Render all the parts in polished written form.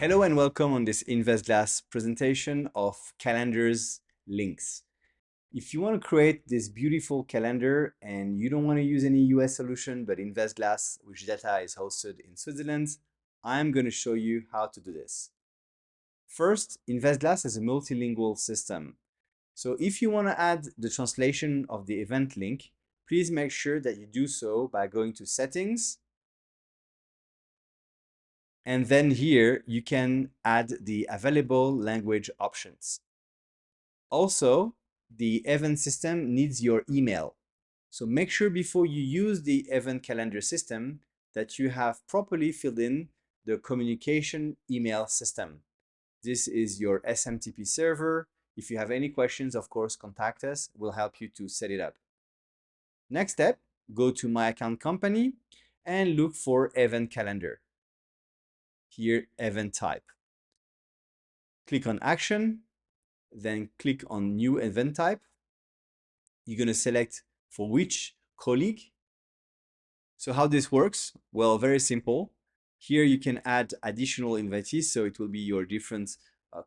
Hello and welcome on this InvestGlass presentation of calendars links. If you want to create this beautiful calendar and you don't want to use any US solution but InvestGlass, which data is hosted in Switzerland, I'm going to show you how to do this. First, InvestGlass is a multilingual system. So if you want to add the translation of the event link, please make sure that you do so by going to Settings. And then here you can add the available language options. Also, the event system needs your email. So make sure before you use the event calendar system that you have properly filled in the communication email system. This is your SMTP server. If you have any questions, of course, contact us. We'll help you to set it up. Next step, go to My Account Company and look for event calendar. Here, event type. Click on action, then click on new event type. You're going to select for which colleague. So how this works? Well, very simple. Here you can add additional invitees, so it will be your different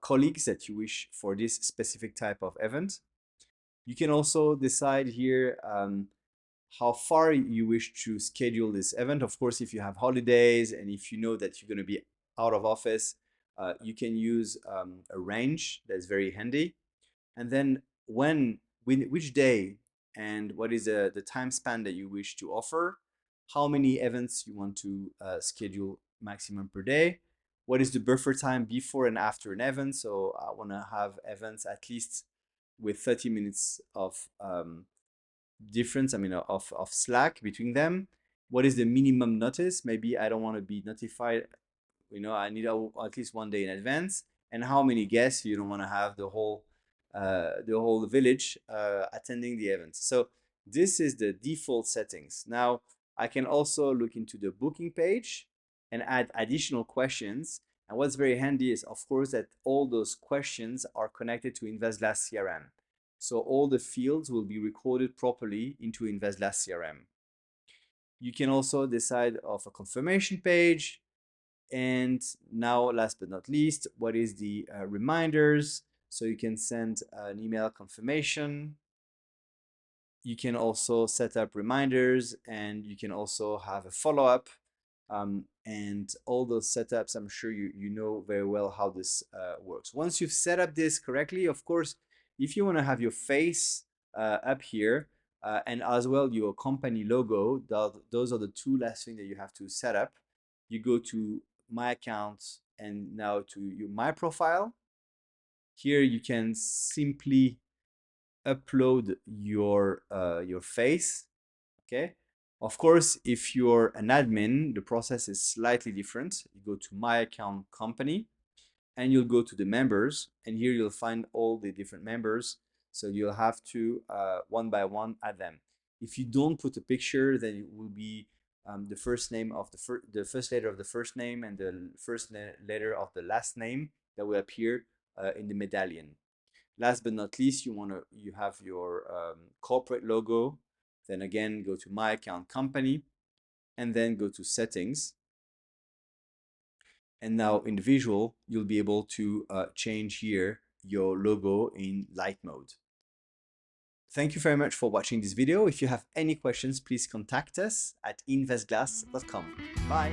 colleagues that you wish for this specific type of event. You can also decide here how far you wish to schedule this event. Of course, if you have holidays and if you know that you're going to be out of office, you can use a range that's very handy. And then which day and what is the time span that you wish to offer, how many events you want to schedule maximum per day, what is the buffer time before and after an event. So I want to have events at least with 30 minutes of difference, of slack between them. What is the minimum notice? Maybe I don't want to be notified, I need at least 1 day in advance. And how many guests? You don't want to have the whole village attending the event. So this is the default settings. Now I can also look into the booking page and add additional questions. And what's very handy is, of course, that all those questions are connected to InvestGlass CRM. So all the fields will be recorded properly into InvestGlass CRM. You can also decide of a confirmation page. And now, last but not least, what is the reminders? So you can send an email confirmation. You can also set up reminders, and you can also have a follow-up. And all those setups, I'm sure you know very well how this works. Once you've set up this correctly, of course, if you want to have your face up here and as well your company logo, those are the two last things that you have to set up. You go to My Account and now to My Profile. Here you can simply upload your face. Okay. Of course, if you're an admin, the process is slightly different. You go to My Account Company and you'll go to the members, and here you'll find all the different members. So you'll have to one by one add them. If you don't put a picture, then it will be the first name of the first letter of the first name and the first letter of the last name that will appear in the medallion. Last but not least, you have your corporate logo. Then again, go to My Account Company and then go to Settings. And now in the visual, you'll be able to change here your logo in light mode. Thank you very much for watching this video. If you have any questions, please contact us at investglass.com. Bye.